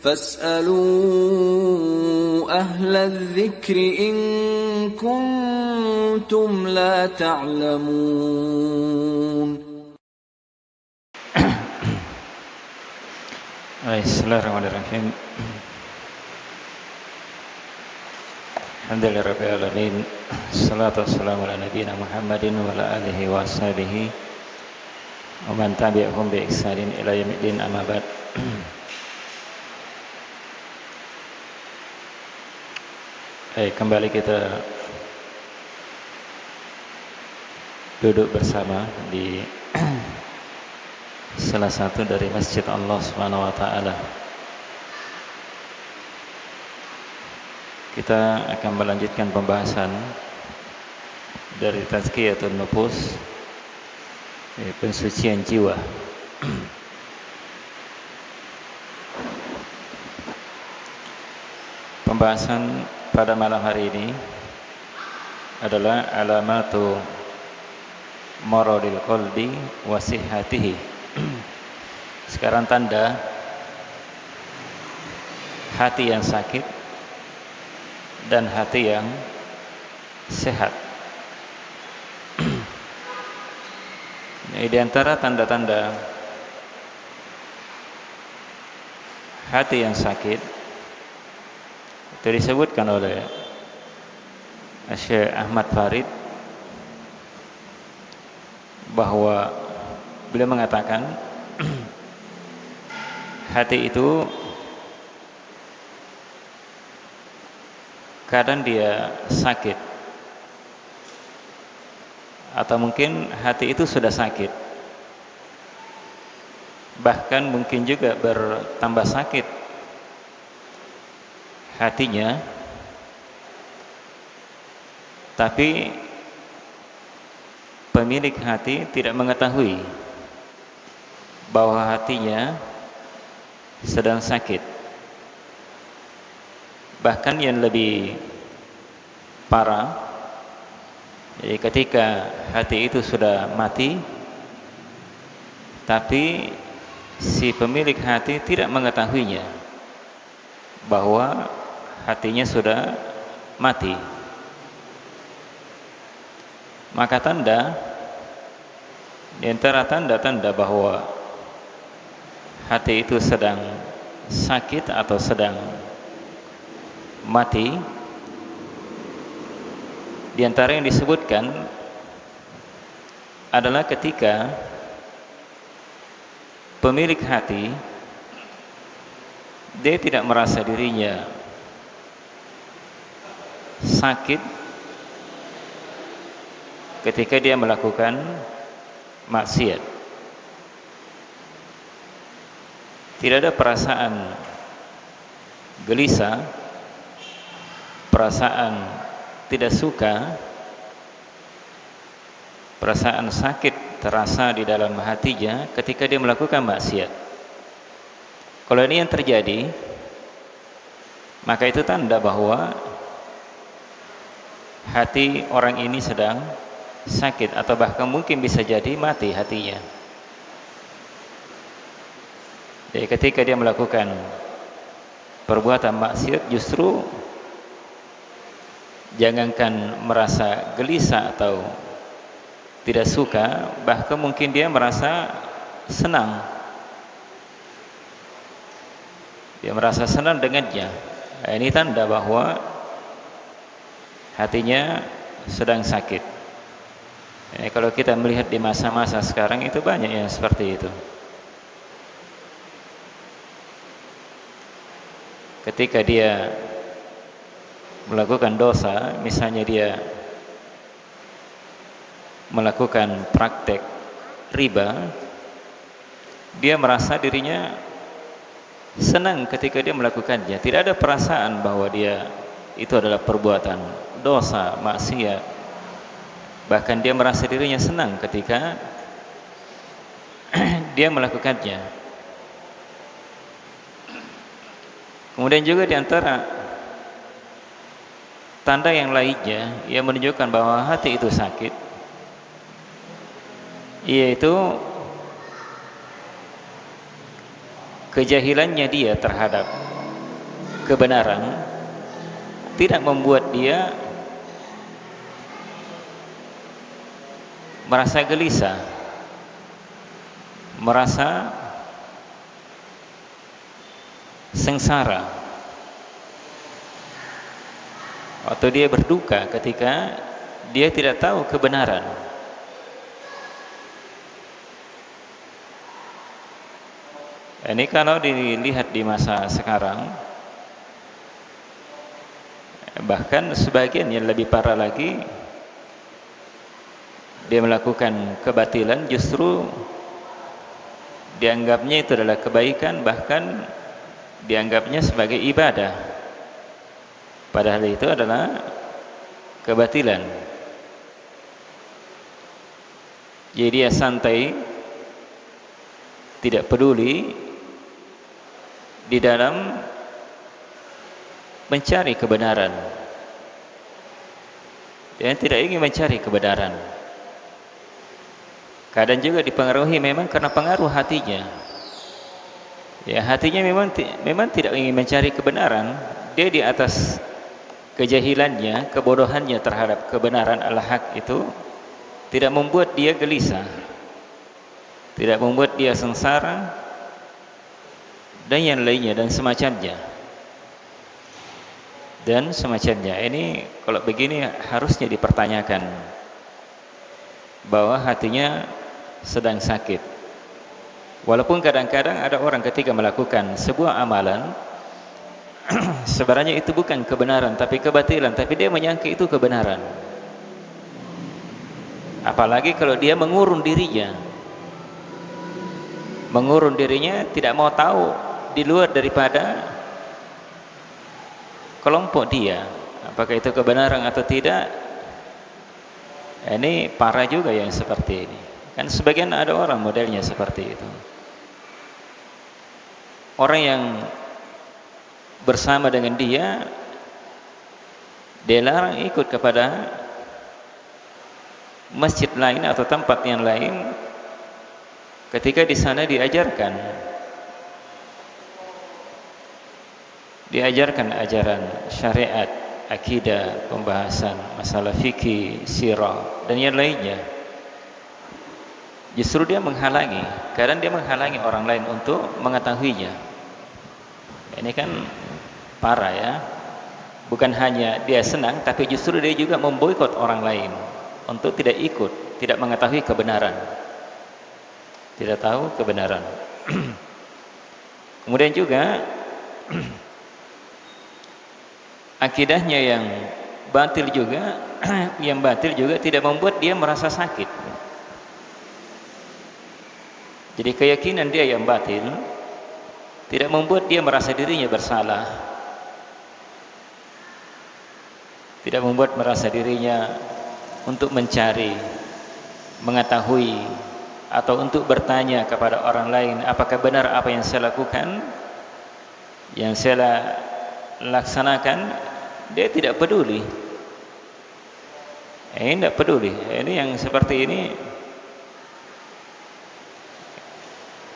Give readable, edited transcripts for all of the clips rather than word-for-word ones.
فاسألوا أهل الذكر إن كنتم لا تعلمون. Bismillahirrahmanirrahim. Alhamdulillahirabbil alamin. Shalatu wassalamu ala nabiyyina Muhammadin wa ala alihi wa sahbihi wa man tabi'ahum bi ihsanin ila yaumiddin, amma ba'd. Kembali kita duduk bersama di salah satu dari masjid Allah Subhanahu wa taala. Kita akan melanjutkan pembahasan dari Tazkiyatun Nufus, pensucian jiwa. Pembahasan pada malam hari ini adalah alamatu maradil qalbi wa sihhatihi. Sekarang tanda hati yang sakit dan hati yang sehat. Di antara tanda-tanda hati yang sakit itu disebutkan oleh Syekh Ahmad Farid bahwa beliau mengatakan hati itu kadang dia sakit, atau mungkin hati itu sudah sakit, bahkan mungkin juga bertambah sakit hatinya, tapi pemilik hati tidak mengetahui bahwa hatinya sedang sakit. Bahkan yang lebih parah, jadi ketika hati itu sudah mati, tapi si pemilik hati tidak mengetahuinya bahwa hatinya sudah mati. Maka di antara tanda-tanda bahwa hati itu sedang sakit atau sedang mati, di antara yang disebutkan adalah ketika pemilik hati dia tidak merasa dirinya sakit ketika dia melakukan maksiat. Tidak ada perasaan gelisah, perasaan tidak suka, perasaan sakit terasa di dalam hatinya ketika dia melakukan maksiat. Kalau ini yang terjadi, maka itu tanda bahwa hati orang ini sedang sakit, atau bahkan mungkin bisa jadi mati hatinya. Jadi ketika dia melakukan perbuatan maksiat, justru jangankan merasa gelisah atau tidak suka, bahkan mungkin dia merasa senang. Dia merasa senang dengannya. Nah, ini tanda bahwa hatinya sedang sakit. Kalau kita melihat di masa-masa sekarang itu banyak yang seperti itu. Ketika dia melakukan dosa, misalnya dia melakukan praktek riba, dia merasa dirinya senang ketika dia melakukannya. Tidak ada perasaan bahwa dia itu adalah perbuatan dosa, maksiat. Bahkan dia merasa dirinya senang ketika dia melakukannya. Kemudian juga di antara tanda yang lainnya yang menunjukkan bahwa hati itu sakit, yaitu kejahilannya dia terhadap kebenaran tidak membuat dia merasa gelisah, merasa sengsara, atau dia berduka ketika dia tidak tahu kebenaran. Ini kalau dilihat di masa sekarang, bahkan sebagian yang lebih parah lagi, dia melakukan kebatilan justru dianggapnya itu adalah kebaikan, bahkan dianggapnya sebagai ibadah, padahal itu adalah kebatilan. Jadi dia santai, tidak peduli di dalam mencari kebenaran. Dia tidak ingin mencari kebenaran. Kadang juga dipengaruhi memang karena pengaruh hatinya. Ya, hatinya memang tidak ingin mencari kebenaran. Dia di atas kejahilannya, kebodohannya terhadap kebenaran al-haq itu tidak membuat dia gelisah, tidak membuat dia sengsara, dan yang lainnya dan semacamnya. Ini kalau begini harusnya dipertanyakan bahwa hatinya sedang sakit. Walaupun kadang-kadang ada orang ketika melakukan sebuah amalan sebenarnya itu bukan kebenaran tapi kebatilan, tapi dia menyangka itu kebenaran. Apalagi kalau dia mengurung dirinya tidak mau tahu di luar daripada kelompok dia, apakah itu kebenaran atau tidak. Ini parah juga yang seperti ini. Kan sebagian ada orang modelnya seperti itu. Orang yang bersama dengan dia larang ikut kepada masjid lain atau tempat yang lain ketika di sana diajarkan ajaran syariat, akidah, pembahasan masalah fikih, sirah dan yang lainnya. Justru dia menghalangi, kadang dia menghalangi orang lain untuk mengetahuinya. Ini kan parah ya. Bukan hanya dia senang, tapi justru dia juga memboikot orang lain untuk tidak ikut, tidak mengetahui kebenaran, tidak tahu kebenaran. Kemudian juga akidahnya yang batil juga tidak membuat dia merasa sakit. Jadi keyakinan dia yang batil tidak membuat dia merasa dirinya bersalah, tidak membuat merasa dirinya untuk mencari, mengetahui, atau untuk bertanya kepada orang lain apakah benar apa yang saya lakukan, yang saya laksanakan. Dia tidak peduli. Ini tidak peduli. Ini yang seperti ini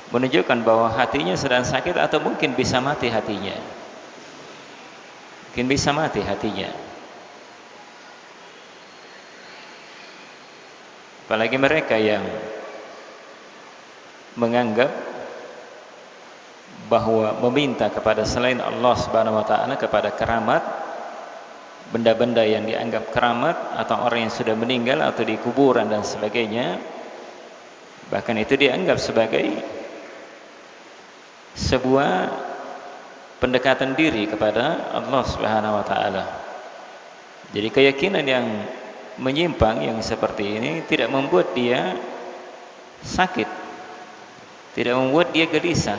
menunjukkan bahwa hatinya sedang sakit atau mungkin bisa mati hatinya. Mungkin bisa mati hatinya. Apalagi mereka yang menganggap bahwa meminta kepada selain Allah Subhanahu wa taala, kepada keramat, benda-benda yang dianggap keramat atau orang yang sudah meninggal atau di kuburan dan sebagainya, bahkan itu dianggap sebagai sebuah pendekatan diri kepada Allah Subhanahu wa taala. Jadi keyakinan yang menyimpang yang seperti ini tidak membuat dia sakit, tidak membuat dia gelisah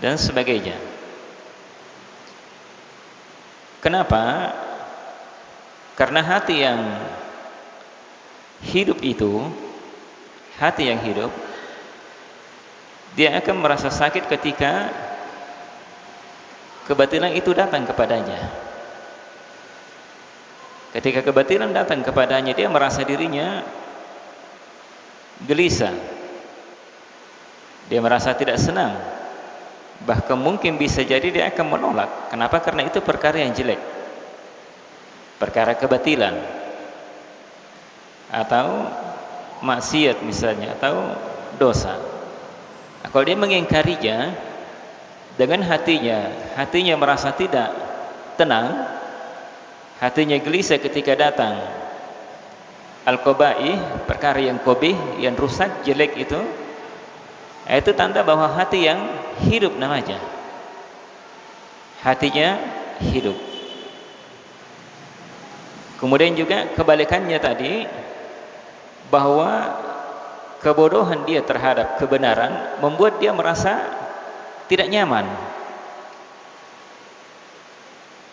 dan sebagainya. Kenapa? Karena hati yang hidup itu, hati yang hidup, dia akan merasa sakit ketika kebatilan itu datang kepadanya. Ketika kebatilan datang kepadanya, dia merasa dirinya gelisah, dia merasa tidak senang, Bahkan mungkin bisa jadi dia akan menolak. Kenapa? Karena itu perkara yang jelek, perkara kebatilan, atau maksiat misalnya, atau dosa. Nah, kalau dia mengingkarinya dengan hatinya merasa tidak tenang, hatinya gelisah ketika datang al-qabaih, perkara yang qabih, yang rusak, jelek itu tanda bahwa hati yang hidup namanya. Hatinya hidup. Kemudian juga kebalikannya tadi, bahwa kebodohan dia terhadap kebenaran membuat dia merasa tidak nyaman.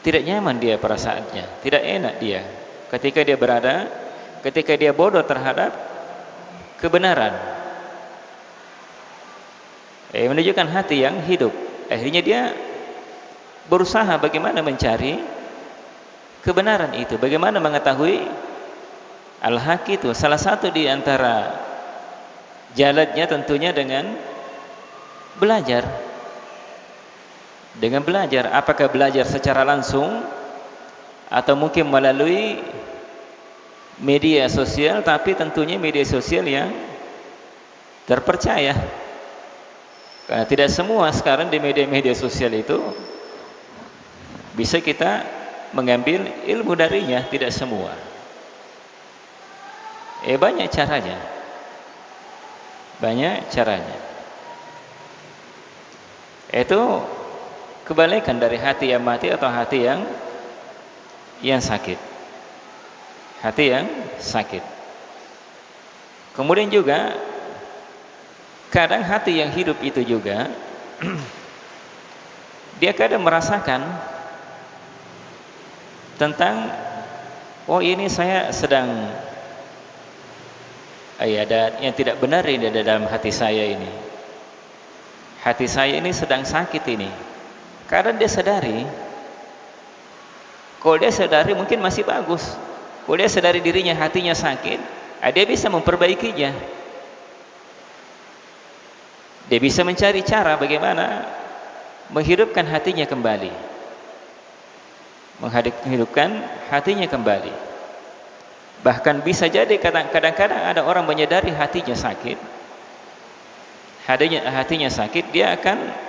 Tidak nyaman dia perasaannya, tidak enak dia ketika dia bodoh terhadap kebenaran. Menunjukkan hati yang hidup. Akhirnya dia berusaha bagaimana mencari kebenaran itu, bagaimana mengetahui al-haq itu. Salah satu di antara jalannya tentunya dengan belajar. Dengan belajar, apakah belajar secara langsung atau mungkin melalui media sosial, tapi tentunya media sosial yang terpercaya. Karena tidak semua sekarang di media-media sosial itu bisa kita mengambil ilmu darinya, tidak semua. Banyak caranya. Banyak caranya. Itu kebalikan dari hati yang mati atau hati yang sakit. Hati yang sakit. Kemudian juga kadang hati yang hidup itu juga dia kadang merasakan tentang, oh ini saya sedang ada yang tidak benar ini dalam hati saya ini. Hati saya ini sedang sakit ini. Kadang dia sadari, kalau dia sadari mungkin masih bagus. Kalau dia sadari dirinya hatinya sakit, dia bisa memperbaikinya. Dia bisa mencari cara bagaimana menghidupkan hatinya kembali. Menghidupkan hatinya kembali. Bahkan bisa jadi kadang-kadang ada orang menyadari hatinya sakit. Hatinya sakit, dia akan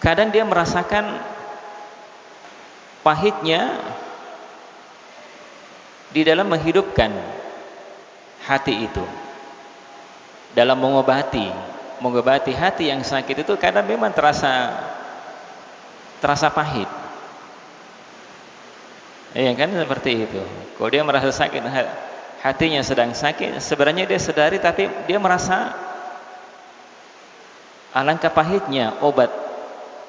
kadang dia merasakan pahitnya di dalam menghidupkan hati itu, dalam mengobati hati yang sakit itu. Kadang memang terasa pahit, ya kan, seperti itu. Kalau dia merasa sakit, hatinya sedang sakit, sebenarnya dia sadari, tapi dia merasa alangkah pahitnya obat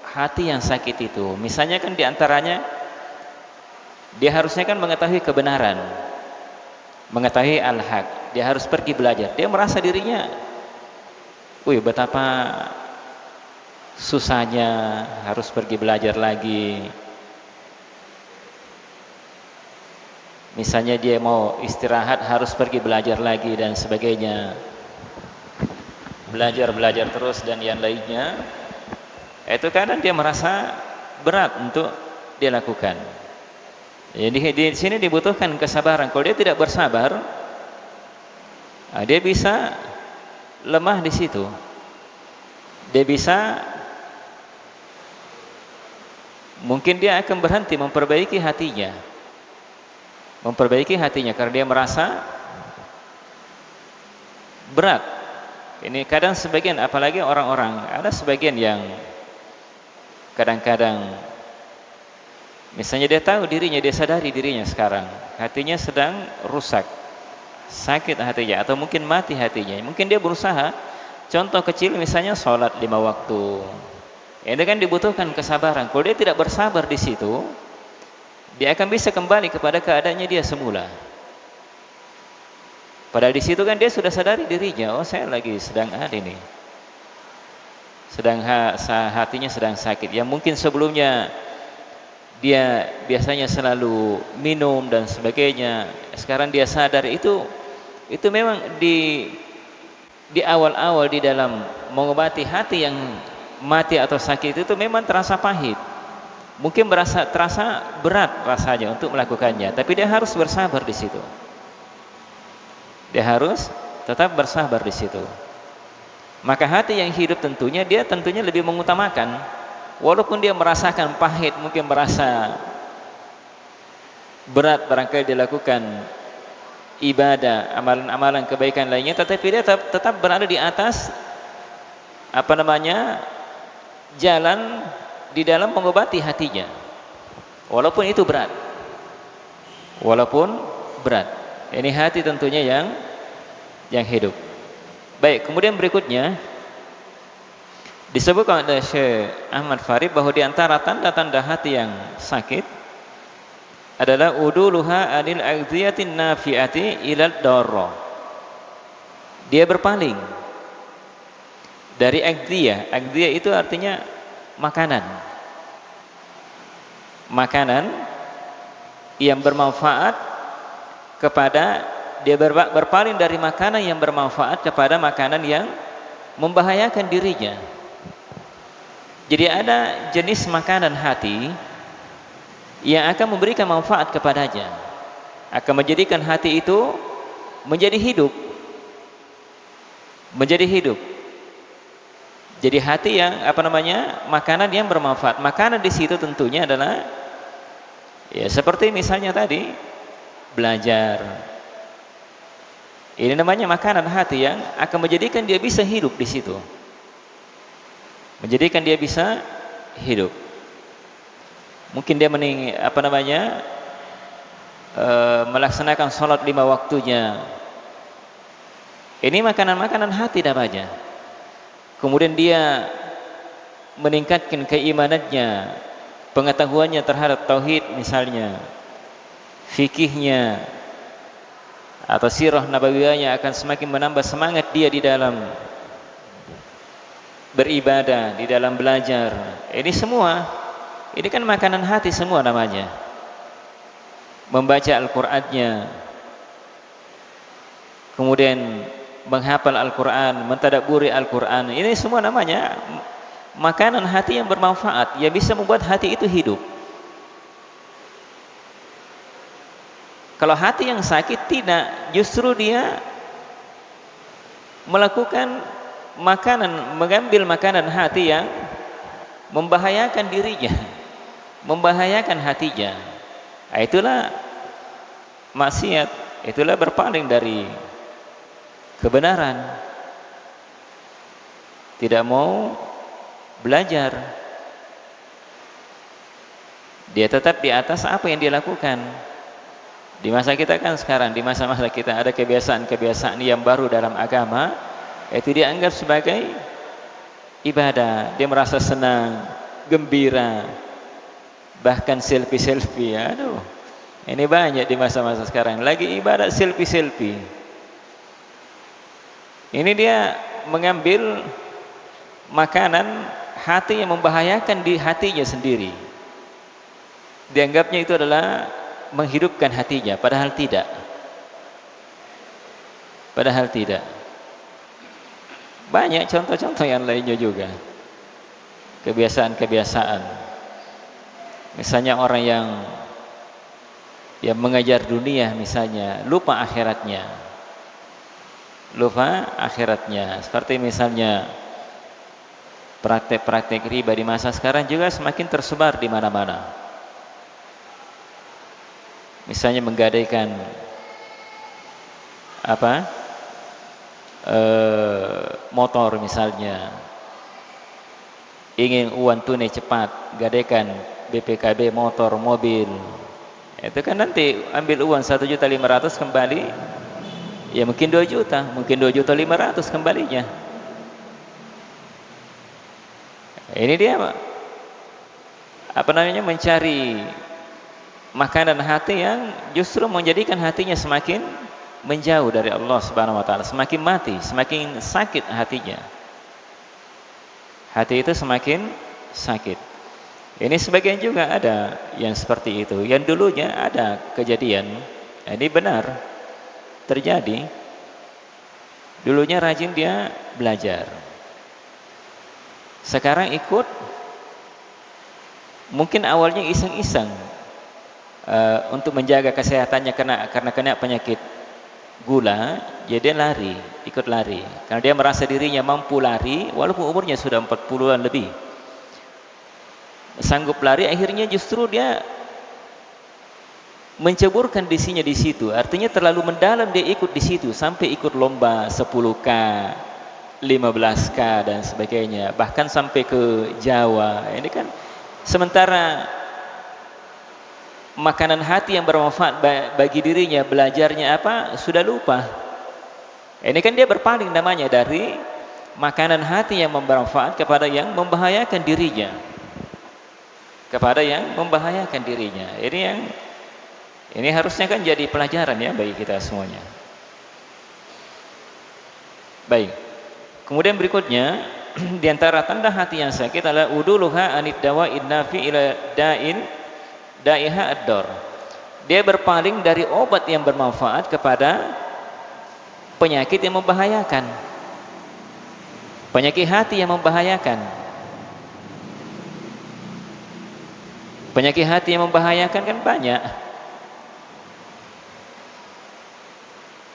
hati yang sakit itu. Misalnya kan diantaranya dia harusnya kan mengetahui kebenaran, mengetahui al-haq, dia harus pergi belajar. Dia merasa dirinya, betapa susahnya harus pergi belajar lagi. Misalnya dia mau istirahat harus pergi belajar lagi dan sebagainya. Belajar terus dan yang lainnya. Itu kadang dia merasa berat untuk dia lakukan. Jadi di sini dibutuhkan kesabaran. Kalau dia tidak bersabar, dia bisa lemah di situ. Dia bisa, mungkin dia akan berhenti memperbaiki hatinya. Karena dia merasa berat. Ini kadang sebagian, apalagi orang-orang, ada sebagian yang kadang-kadang misalnya dia tahu dirinya, dia sadari dirinya sekarang hatinya sedang rusak, sakit hatinya, atau mungkin mati hatinya. Mungkin dia berusaha, contoh kecil misalnya sholat 5 waktu. Ini kan dibutuhkan kesabaran. Kalau dia tidak bersabar di situ, dia akan bisa kembali kepada keadaannya dia semula. Padahal di situ kan dia sudah sadari dirinya, oh saya lagi sedang ini, sedang hatinya sedang sakit. Yang mungkin sebelumnya dia biasanya selalu minum dan sebagainya, sekarang dia sadar itu memang di awal-awal di dalam mengobati hati mati atau sakit itu memang terasa pahit. Mungkin terasa berat rasanya untuk melakukannya, tapi dia harus bersabar di situ. Dia harus tetap bersabar di situ. Maka hati yang hidup tentunya lebih mengutamakan, walaupun dia merasakan pahit, mungkin merasa berat barangkali dilakukan ibadah, amalan-amalan kebaikan lainnya, tetapi dia tetap berada di atas jalan di dalam mengobati hatinya, walaupun itu berat, ini hati tentunya yang hidup. Baik, kemudian berikutnya disebutkan oleh Syekh Ahmad Farid bahwa di antara tanda-tanda hati yang sakit adalah uduluha anil agziyatin nafi'ati ilal darra. Dia berpaling dari agziyah. Agziyah itu artinya makanan yang bermanfaat kepada, dia berpaling dari makanan yang bermanfaat kepada makanan yang membahayakan dirinya. Jadi ada jenis makanan hati yang akan memberikan manfaat kepadanya, akan menjadikan hati itu menjadi hidup. Jadi hati yang makanan yang bermanfaat. Makanan di situ tentunya adalah ya seperti misalnya tadi belajar. Ini namanya makanan hati yang akan menjadikan dia bisa hidup di situ. Mungkin dia melaksanakan sholat 5 waktunya. Ini makanan-makanan hati namanya. Kemudian dia meningkatkan keimanannya, pengetahuannya terhadap tauhid misalnya, fikihnya atau sirah nabawiyahnya akan semakin menambah semangat dia di dalam beribadah, di dalam belajar. Ini kan makanan hati semua namanya. Membaca Al-Qur'annya, kemudian menghafal Al-Quran, mentadabburi Al-Quran, ini semua namanya makanan hati yang bermanfaat, yang bisa membuat hati itu hidup. Kalau hati yang sakit tidak, justru dia mengambil makanan hati yang membahayakan dirinya, membahayakan hatinya. Itulah maksiat, itulah berpaling dari kebenaran, tidak mau belajar, dia tetap di atas apa yang dia lakukan. Di masa kita kan sekarang, di masa-masa kita ada kebiasaan-kebiasaan yang baru dalam agama, itu dianggap sebagai ibadah. Dia merasa senang, gembira, bahkan selfie-selfie. Aduh, ini banyak di masa-masa sekarang, lagi ibadah selfie-selfie. Ini dia mengambil makanan hati yang membahayakan di hatinya sendiri. Dianggapnya itu adalah menghidupkan hatinya, padahal tidak. Banyak contoh-contoh yang lainnya juga. Kebiasaan-kebiasaan. Misalnya orang yang mengejar dunia misalnya, lupa akhiratnya. Seperti misalnya praktek-praktek riba di masa sekarang juga semakin tersebar di mana-mana. Misalnya menggadaikan motor misalnya, ingin uang tunai cepat, gadaikan BPKB motor, mobil. Itu kan nanti ambil uang 1.500.000 kembali, ya mungkin 2 juta, mungkin 2.500.000 kembalinya. Ini dia mencari makanan hati yang justru menjadikan hatinya semakin menjauh dari Allah Subhanahu wa taala, semakin mati, semakin sakit hatinya. Hati itu semakin sakit. Ini sebagian juga ada yang seperti itu. Yang dulunya ada kejadian, ini benar terjadi. Dulunya rajin dia belajar. Sekarang ikut, mungkin awalnya iseng-iseng untuk menjaga kesehatannya karena kena penyakit gula, jadi dia lari, ikut lari. Karena dia merasa dirinya mampu lari walaupun umurnya sudah 40-an lebih. Sanggup lari, akhirnya justru dia menceburkan dirinya di situ. Artinya terlalu mendalam dia ikut di situ sampai ikut lomba 10K, 15K dan sebagainya, bahkan sampai ke Jawa. Ini kan sementara makanan hati yang bermanfaat bagi dirinya, belajarnya apa, sudah lupa. Ini kan dia berpaling namanya dari makanan hati yang bermanfaat kepada yang membahayakan dirinya. Kepada yang membahayakan dirinya. Ini harusnya kan jadi pelajaran ya bagi kita semuanya. Baik. Kemudian berikutnya, di antara tanda hati yang sakit adalah uduluha anid dawa'in nafi ila da'iha ad-dar. Dia berpaling dari obat yang bermanfaat kepada penyakit yang membahayakan. Penyakit hati yang membahayakan. Penyakit hati yang membahayakan kan banyak.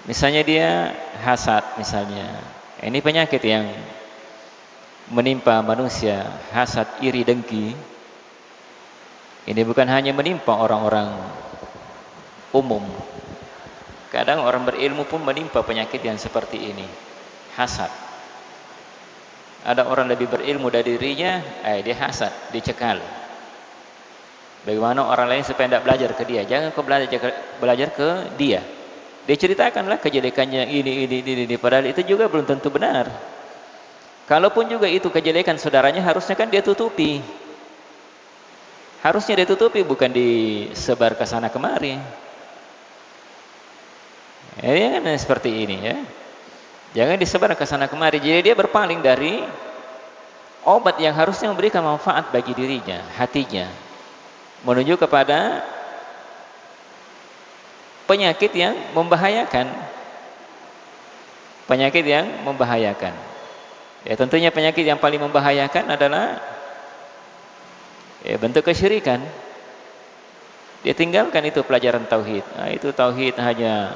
Misalnya dia hasad misalnya. Ini penyakit yang menimpa manusia, hasad, iri, dengki. Ini bukan hanya menimpa orang-orang umum. Kadang orang berilmu pun menimpa penyakit yang seperti ini. Hasad. Ada orang lebih berilmu dari dirinya, dia hasad, dicekal. Bagaimana orang lain supaya tidak belajar ke dia? Jangan kau belajar ke dia. Dia ceritakanlah kejelekannya ini. Padahal itu juga belum tentu benar. Kalaupun juga itu kejelekan saudaranya, harusnya kan dia tutupi. Harusnya dia tutupi, bukan disebar ke sana kemari. Ya kan seperti ini ya. Jangan disebar ke sana kemari. Jadi dia berpaling dari obat yang harusnya memberikan manfaat bagi dirinya, hatinya, menuju kepada penyakit yang membahayakan. Penyakit yang membahayakan. Ya tentunya penyakit yang paling membahayakan adalah bentuk kesyirikan. Dia tinggalkan itu pelajaran tauhid. Itu tauhid hanya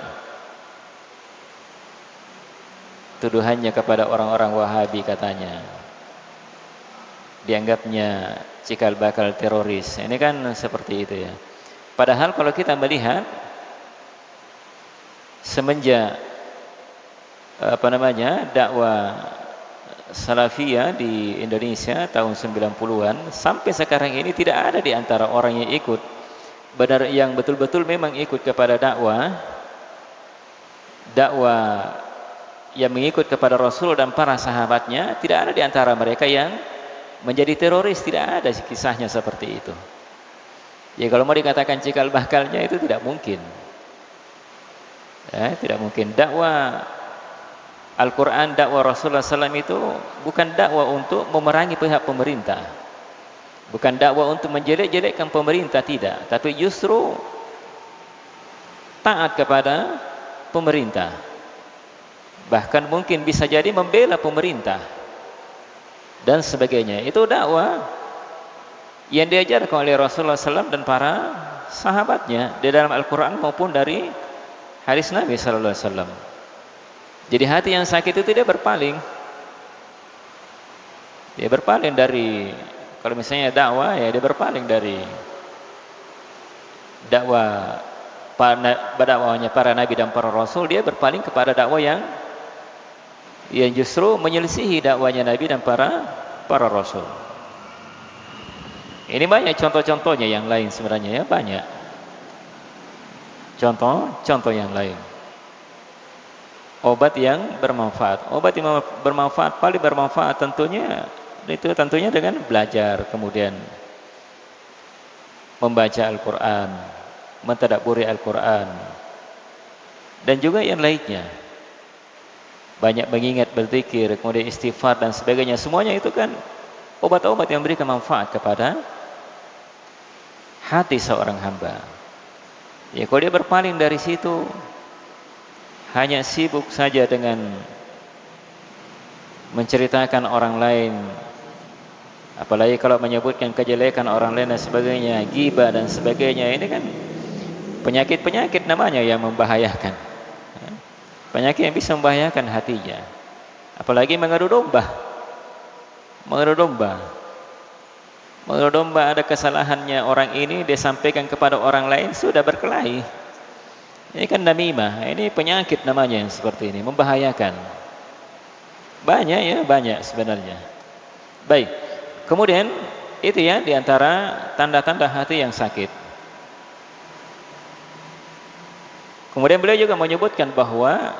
tuduhannya kepada orang-orang Wahabi katanya. Dianggapnya cikal bakal teroris. Ini kan seperti itu ya. Padahal kalau kita melihat semenjak dakwah Salafiyah di Indonesia tahun 90-an sampai sekarang ini tidak ada di antara orang yang ikut benar, yang betul-betul memang ikut kepada dakwah yang mengikut kepada Rasul dan para sahabatnya. Tidak ada di antara mereka yang menjadi teroris. Tidak ada kisahnya seperti itu. Ya kalau mau dikatakan cikal bakalnya itu tidak mungkin. Tidak mungkin. Dakwah Al-Quran, dakwah Rasulullah SAW itu bukan dakwah untuk memerangi pihak pemerintah, bukan dakwah untuk menjelek-jelekkan pemerintah, tidak, tapi justru taat kepada pemerintah, bahkan mungkin bisa jadi membela pemerintah dan sebagainya. Itu dakwah yang diajarkan oleh Rasulullah SAW dan para sahabatnya di dalam Al-Quran maupun dari hadis Nabi SAW. Jadi hati yang sakit itu dia berpaling. Dia berpaling dari, kalau misalnya dakwah ya dia berpaling dari dakwahnya para nabi dan para rasul. Dia berpaling kepada dakwah yang justru menyelisihi dakwahnya nabi dan para rasul. Ini banyak contoh-contohnya yang lain sebenarnya ya, banyak contoh yang lain. Obat yang bermanfaat. Obat yang bermanfaat, paling bermanfaat tentunya dengan belajar, kemudian membaca Al-Quran, mentadabburi Al-Quran, dan juga yang lainnya. Banyak mengingat, berzikir, kemudian istighfar dan sebagainya. Semuanya itu kan obat-obat yang memberikan manfaat kepada hati seorang hamba. Ya kalau dia berpaling dari situ, hanya sibuk saja dengan menceritakan orang lain Apalagi kalau menyebutkan kejelekan orang lain dan sebagainya, ghibah dan sebagainya, ini kan penyakit-penyakit namanya yang membahayakan. Penyakit yang bisa membahayakan hatinya. Apalagi mengadu domba. Mengadu domba. Mengadu domba, ada kesalahannya orang ini dia sampaikan kepada orang lain, sudah berkelahi. Ini kan namimah. Ini penyakit namanya yang seperti ini, membahayakan. Banyak ya, banyak sebenarnya. Baik. Kemudian itu ya diantara tanda-tanda hati yang sakit. Kemudian beliau juga menyebutkan bahwa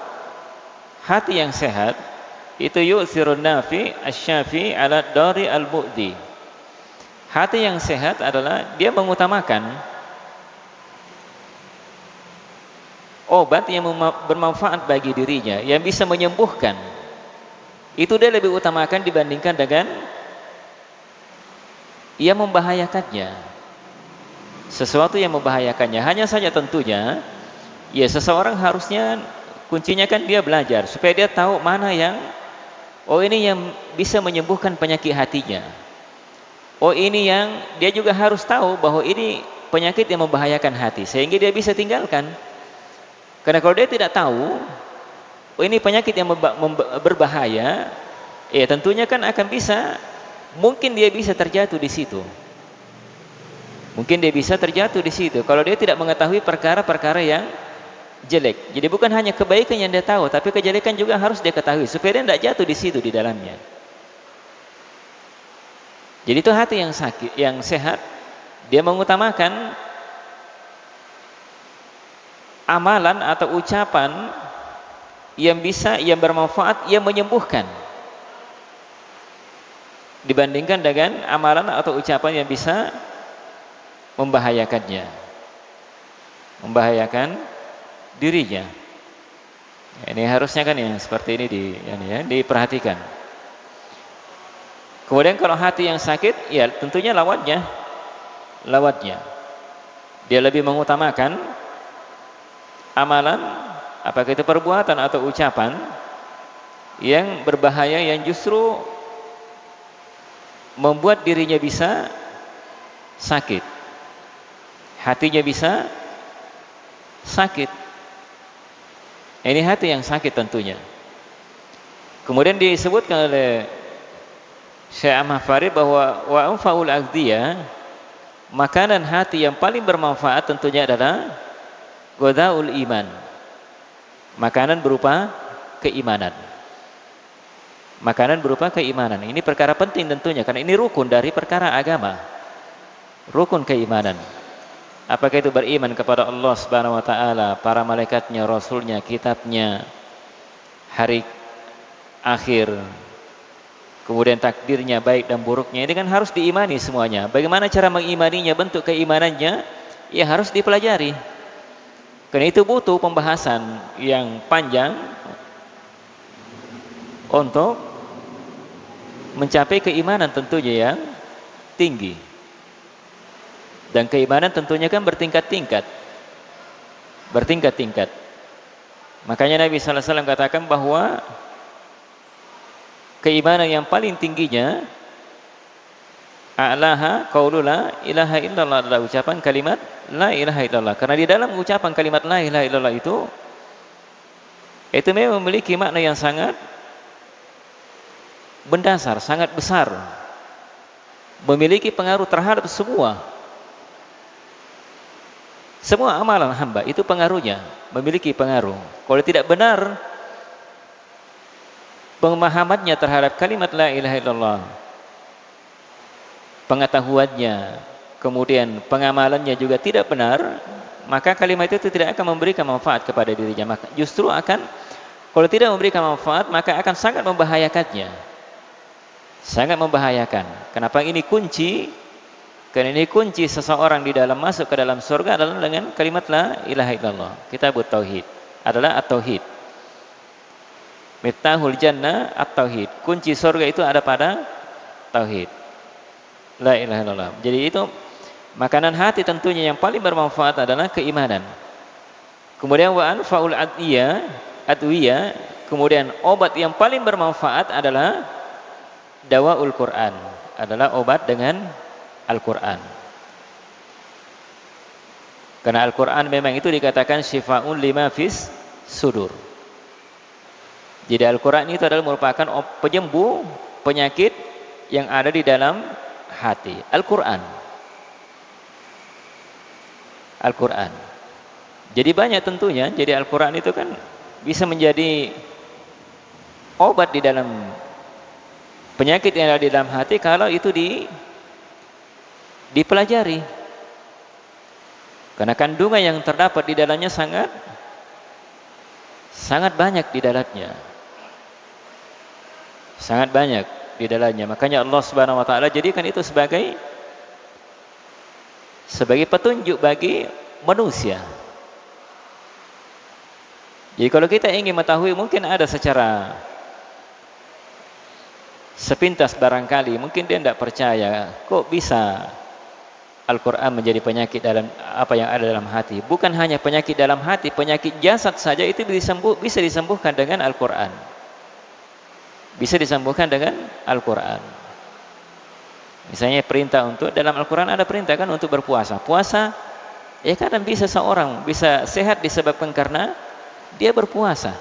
hati yang sehat itu yu'thirun nafi asy-syafi ala dari al-mu'di. Hati yang sehat adalah dia mengutamakan obat yang bermanfaat bagi dirinya, yang bisa menyembuhkan. Itu dia lebih utamakan dibandingkan dengan ia membahayakannya. Sesuatu yang membahayakannya. Hanya saja tentunya ya seseorang harusnya kuncinya kan dia belajar supaya dia tahu mana yang ini yang bisa menyembuhkan penyakit hatinya. Ini yang dia juga harus tahu bahwa ini penyakit yang membahayakan hati sehingga dia bisa tinggalkan. Karena kalau dia tidak tahu ini penyakit yang berbahaya, ya tentunya kan akan bisa, mungkin dia bisa terjatuh di situ. Mungkin dia bisa terjatuh di situ kalau dia tidak mengetahui perkara-perkara yang jelek. Jadi bukan hanya kebaikan yang dia tahu, tapi kejelekan juga harus dia ketahui supaya dia tidak jatuh di situ di dalamnya. Jadi itu hati yang sakit, yang sehat, dia mengutamakan amalan atau ucapan yang bisa, yang bermanfaat, yang menyembuhkan dibandingkan dengan amalan atau ucapan yang bisa membahayakannya, membahayakan dirinya. Ini harusnya kan yang seperti ini diperhatikan. Kemudian kalau hati yang sakit, ya tentunya lawatnya, dia lebih mengutamakan amalan, apakah itu perbuatan atau ucapan yang berbahaya, yang justru membuat dirinya bisa sakit, hatinya bisa sakit. Ini hati yang sakit tentunya. Kemudian disebutkan oleh Syekh Ahmad Farid bahwa wa anfaul aghdiyah, makanan hati yang paling bermanfaat tentunya adalah ghadhaul iman. Makanan berupa keimanan. Makanan berupa keimanan. Ini perkara penting tentunya karena ini rukun dari perkara agama. Rukun keimanan. Apakah itu beriman kepada Allah Subhanahu wa taala, para malaikatnya, rasulnya, kitabnya, hari akhir, kemudian takdirnya baik dan buruknya, ini kan harus diimani semuanya. Bagaimana cara mengimaninya, bentuk keimanannya, ya harus dipelajari. Karena itu butuh pembahasan yang panjang untuk mencapai keimanan tentunya yang tinggi. Dan keimanan tentunya kan bertingkat-tingkat. Bertingkat-tingkat. Makanya Nabi sallallahu alaihi wasallam katakan bahwa keimanan yang paling tingginya a'laha qaulu la ilaha illallah, adalah ucapan kalimat la ilaha illallah. Karena di dalam ucapan kalimat la ilaha illallah itu memang memiliki makna yang sangat mendasar, sangat besar. Memiliki pengaruh terhadap semua amalan hamba, itu pengaruhnya, memiliki pengaruh. Kalau tidak benar pemahamannya terhadap kalimat la ilaha illallah, pengetahuannya, kemudian pengamalannya juga tidak benar, maka kalimat itu tidak akan memberikan manfaat kepada dirinya. Maka justru akan, kalau tidak memberikan manfaat, maka akan sangat membahayakannya. Sangat membahayakan. Kenapa ini kunci? Karena ini kunci seseorang di dalam masuk ke dalam surga adalah dengan kalimat la ilaha illallah. Kitabut tauhid adalah at-tauhid. Miftahul jannah at-tauhid. Kunci surga itu ada pada tauhid. La ilaha illallah. Jadi itu makanan hati tentunya yang paling bermanfaat adalah keimanan. Kemudian wa anfaul adwiyah, kemudian obat yang paling bermanfaat adalah dawaul Quran, adalah obat dengan Al-Quran. Karena Al-Quran memang itu dikatakan syifaun lima fis sudur. Jadi Al-Quran itu adalah merupakan penyembuh penyakit yang ada di dalam hati. Al-Quran. Al-Quran. Jadi banyak tentunya. Jadi Al-Quran itu kan bisa menjadi obat di dalam penyakit yang ada di dalam hati kalau itu dipelajari. Karena kandungan yang terdapat di dalamnya sangat banyak di dalamnya. Sangat banyak di dalamnya. Makanya Allah Subhanahu wa taala jadikan itu sebagai petunjuk bagi manusia. Jadi kalau kita ingin mengetahui, mungkin ada secara sepintas barangkali, mungkin dia tidak percaya, kok bisa Al-Quran menjadi penyakit dalam apa yang ada dalam hati. Bukan hanya penyakit dalam hati, penyakit jasad saja itu bisa disembuhkan dengan Al-Quran. Bisa disembuhkan dengan Al-Quran. Misalnya perintah untuk, dalam Al-Quran ada perintah kan untuk berpuasa. Puasa, ya kadang bisa seorang bisa sehat disebabkan karena dia berpuasa.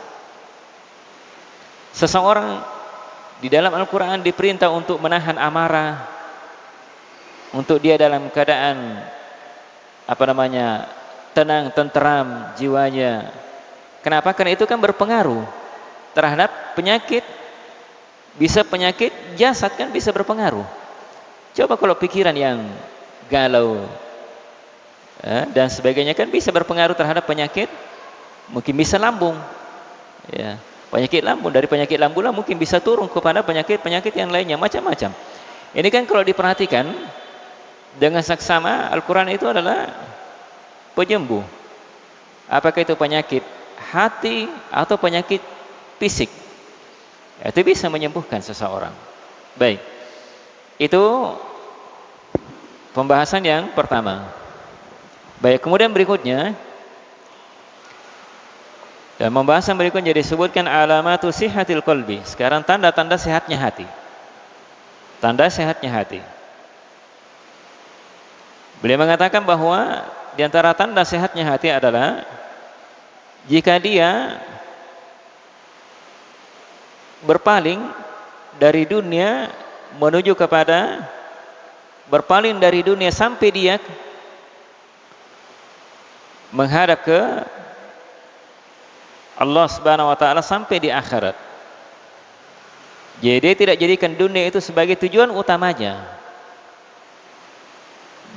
Seseorang di dalam Al-Quran diperintah untuk menahan amarah, untuk dia dalam keadaan tenang, tenteram jiwanya. Kenapa? Karena itu kan berpengaruh terhadap penyakit. Bisa penyakit jasad kan bisa berpengaruh. Coba kalau pikiran yang galau dan sebagainya kan bisa berpengaruh terhadap penyakit. Mungkin bisa lambung, ya, penyakit lambung. Dari penyakit lambung lah mungkin bisa turun kepada penyakit yang lainnya, macam-macam. Ini kan kalau diperhatikan dengan saksama, Al-Quran itu adalah penyembuh. Apakah itu penyakit hati atau penyakit fisik, itu bisa menyembuhkan seseorang. Baik, itu pembahasan yang pertama. Baik, kemudian berikutnya, dan pembahasan berikutnya disebutkan alamatu sihatil qalbi. Sekarang tanda-tanda sehatnya hati. Tanda sehatnya hati. Beliau mengatakan bahwa di antara tanda sehatnya hati adalah jika dia berpaling dari dunia menuju kepada berpaling dari dunia sampai dia menghadap ke Allah Subhanahu wa taala sampai di akhirat. Jadi dia tidak jadikan dunia itu sebagai tujuan utamanya.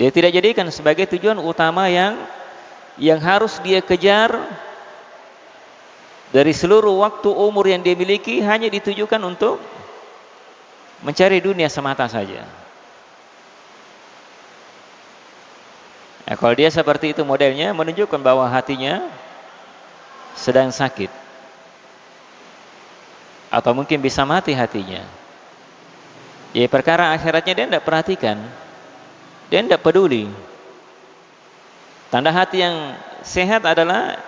Dia tidak jadikan sebagai tujuan utama yang harus dia kejar. Dari seluruh waktu umur yang dia miliki hanya ditujukan untuk mencari dunia semata saja. Nah, kalau dia seperti itu modelnya, menunjukkan bahwa hatinya sedang sakit, atau mungkin bisa mati hatinya. Ya, perkara akhiratnya dia tidak perhatikan, dia tidak peduli. Tanda hati yang sehat adalah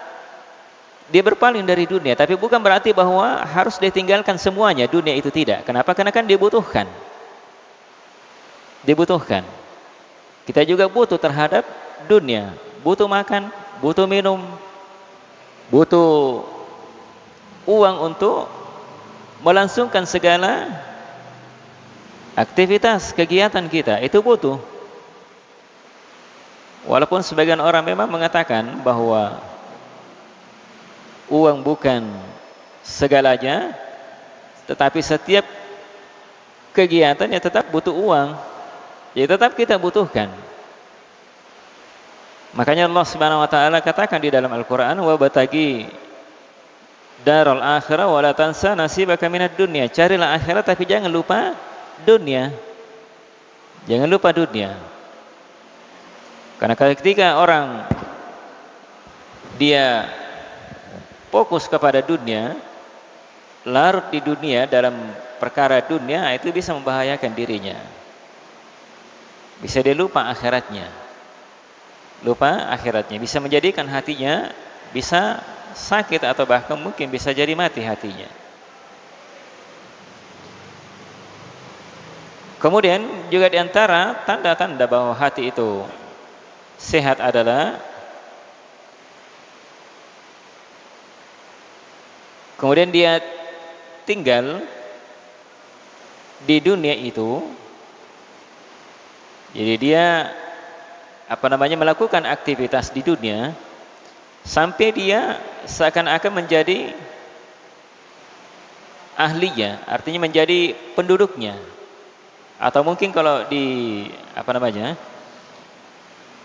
dia berpaling dari dunia, tapi bukan berarti bahwa harus dia tinggalkan semuanya dunia itu, tidak. Kenapa? Karena kan dia butuhkan. Dibutuhkan. Kita juga butuh terhadap dunia, butuh makan, butuh minum, butuh uang untuk melangsungkan segala aktivitas kegiatan kita, itu butuh. Walaupun sebagian orang memang mengatakan bahwa uang bukan segalanya, tetapi setiap kegiatan ya tetap butuh uang, ya tetap kita butuhkan. Makanya Allah Subhanahu wa taala katakan di dalam Al-Qur'an, wa batagi darul akhirah wa la tansa nasibaka minad dunya. Carilah akhirat tapi jangan lupa dunia. Jangan lupa dunia. Karena ketika orang dia fokus kepada dunia, larut di dunia dalam perkara dunia, itu bisa membahayakan dirinya. Bisa dia lupa akhiratnya. Lupa akhiratnya, bisa menjadikan hatinya bisa sakit atau bahkan mungkin bisa jadi mati hatinya. Kemudian juga di antara tanda-tanda bahwa hati itu sehat adalah kemudian dia tinggal di dunia itu, jadi dia melakukan aktivitas di dunia sampai dia seakan-akan menjadi ahlinya, artinya menjadi penduduknya. Atau mungkin kalau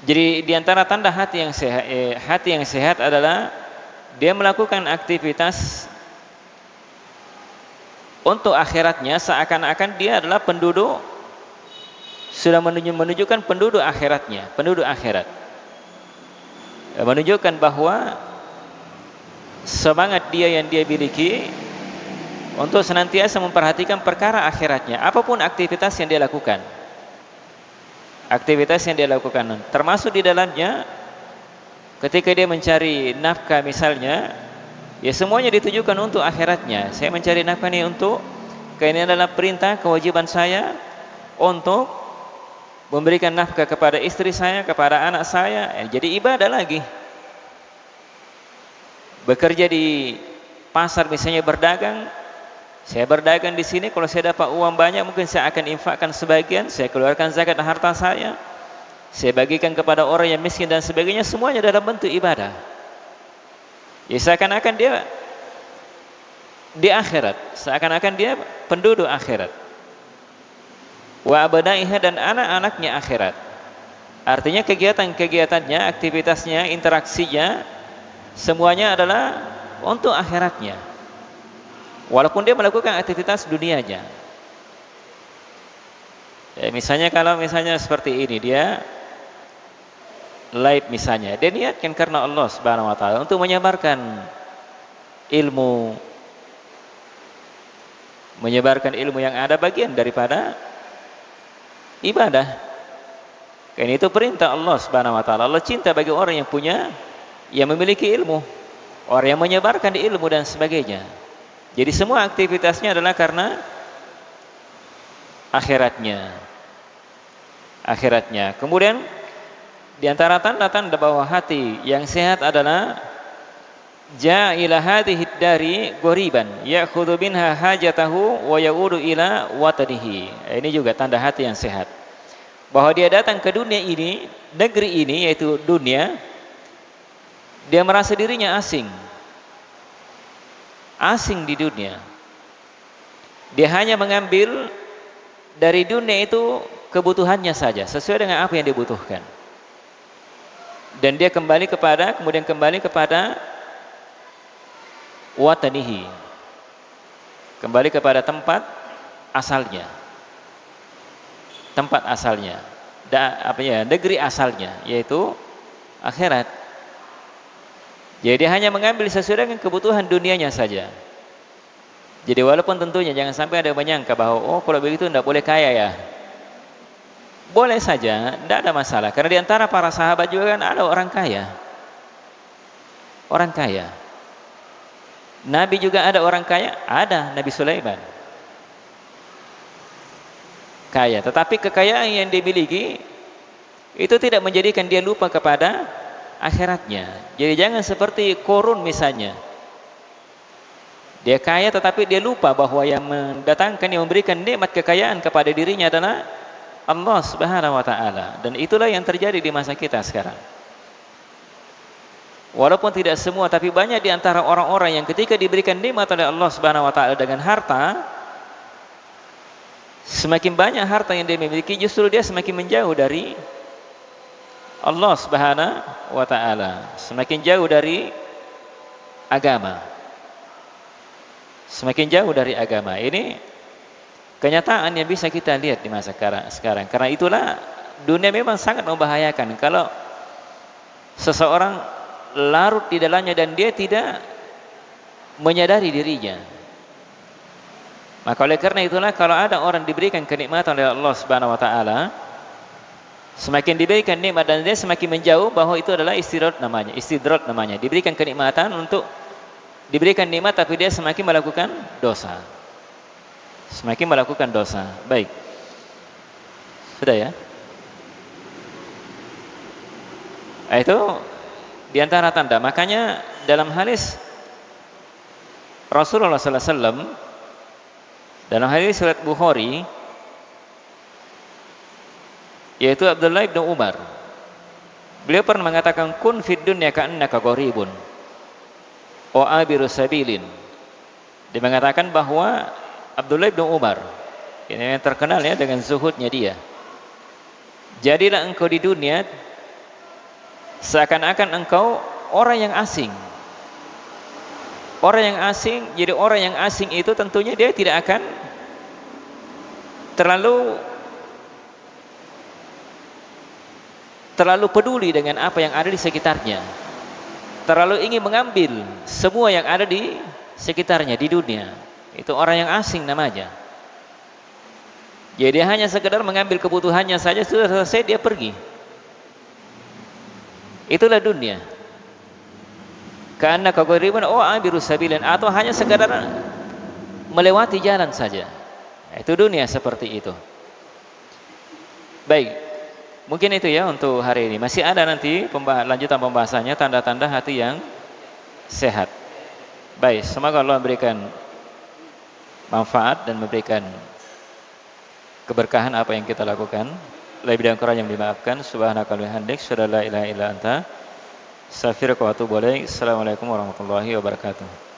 jadi di antara tanda hati yang sehat adalah dia melakukan aktivitas untuk akhiratnya seakan-akan dia adalah penduduk, sudah menunjukkan penduduk akhiratnya, penduduk akhirat. Menunjukkan bahwa semangat dia yang dia miliki untuk senantiasa memperhatikan perkara akhiratnya, apapun aktivitas yang dia lakukan. Aktivitas yang dia lakukan, termasuk di dalamnya ketika dia mencari nafkah misalnya, ya semuanya ditujukan untuk akhiratnya. Saya mencari nafkah ini untuk, karena ini adalah perintah, kewajiban saya untuk memberikan nafkah kepada istri saya, kepada anak saya. Jadi ibadah lagi. Bekerja di pasar misalnya berdagang, saya berdagang di sini, kalau saya dapat uang banyak mungkin saya akan infakkan sebagian, saya keluarkan zakat harta saya bagikan kepada orang yang miskin dan sebagainya, semuanya dalam bentuk ibadah. Ya seakan-akan dia di akhirat, seakan-akan dia penduduk akhirat. Wa abnaiha, dan anak-anaknya akhirat. Artinya kegiatan-kegiatannya, aktivitasnya, interaksinya semuanya adalah untuk akhiratnya. Walaupun dia melakukan aktivitas dunianya. Ya, misalnya kalau misalnya seperti ini, dia live misalnya, dia niatkan karena Allah Subhanahu wa taala untuk menyebarkan ilmu yang ada, bagian daripada ibadah. Karena itu perintah Allah Subhanahu wa taala. Allah cinta bagi orang yang memiliki ilmu, orang yang menyebarkan ilmu dan sebagainya. Jadi semua aktivitasnya adalah karena akhiratnya. Kemudian di antara tanda-tanda bahwa hati yang sehat adalah ja'ila hadhihi dari ghoriban ya'khudhu minha hajatahu wa ya'udu ila watanihi. Ini juga tanda hati yang sehat. Bahwa dia datang ke dunia ini, negeri ini yaitu dunia, dia merasa dirinya asing di dunia. Dia hanya mengambil dari dunia itu kebutuhannya saja, sesuai dengan apa yang dibutuhkan. Dan dia kemudian kembali kepada watanihi, kembali kepada tempat asalnya, negeri asalnya, yaitu akhirat. Jadi dia hanya mengambil sesuai dengan kebutuhan dunianya saja. Jadi walaupun tentunya jangan sampai ada yang menyangka bahwa kalau begitu tidak boleh kaya ya. Boleh saja, tidak ada masalah. Karena di antara para sahabat juga kan ada orang kaya. Orang kaya. Nabi juga ada orang kaya, ada Nabi Sulaiman. Kaya, tetapi kekayaan yang dimiliki itu tidak menjadikan dia lupa kepada akhiratnya. Jadi jangan seperti Korun misalnya. Dia kaya tetapi dia lupa bahwa yang mendatangkan, yang memberikan nikmat kekayaan kepada dirinya adalah Allah Subhanahu wa taala. Dan itulah yang terjadi di masa kita sekarang. Walaupun tidak semua, tapi banyak di antara orang-orang yang ketika diberikan nikmat oleh Allah Subhanahu wa taala dengan harta, semakin banyak harta yang dia miliki, justru dia semakin menjauh dari Allah Subhanahu wa taala, semakin jauh dari agama. Semakin jauh dari agama. Ini kenyataan yang bisa kita lihat di masa sekarang. Karena itulah dunia memang sangat membahayakan kalau seseorang larut di dalamnya dan dia tidak menyadari dirinya. Maka oleh karena itulah kalau ada orang diberikan kenikmatan oleh Allah Subhanahu wa taala, semakin diberikan nikmat dan dia semakin menjauh, bahwa itu adalah istidrat namanya. Diberikan kenikmatan untuk diberikan nikmat tapi dia semakin melakukan dosa. Baik. Sudah ya? Nah, itu diantara tanda. Makanya dalam hadis Rasulullah SAW, dalam hadis riwayat Bukhari, yaitu Abdullah bin Umar, beliau pernah mengatakan, kun fid dunya ka'annaka gharibun wa abiru sabilin. Dia mengatakan bahwa Abdullah bin Umar ini yang terkenal ya dengan zuhudnya dia. Jadilah engkau di dunia seakan-akan engkau orang yang asing. Orang yang asing, jadi orang yang asing itu tentunya dia tidak akan terlalu peduli dengan apa yang ada di sekitarnya. Terlalu ingin mengambil semua yang ada di sekitarnya di dunia. Itu orang yang asing namanya. Jadi hanya sekedar mengambil kebutuhannya saja, sudah selesai dia pergi. Itulah dunia. Karena kegoriban abiru sabilin, atau hanya sekedar melewati jalan saja. Itu dunia seperti itu. Baik, mungkin itu ya untuk hari ini. Masih ada nanti lanjutan pembahasannya, tanda-tanda hati yang sehat. Baik, semoga Allah memberikan manfaat dan memberikan keberkahan apa yang kita lakukan. Lebih dan kurang yang dimaafkan. Subhanakallahumma wa bihamdik, asyhadu an la ilaha illa anta, astaghfiruka wa atubu ilaik. Assalamualaikum warahmatullahi wabarakatuh.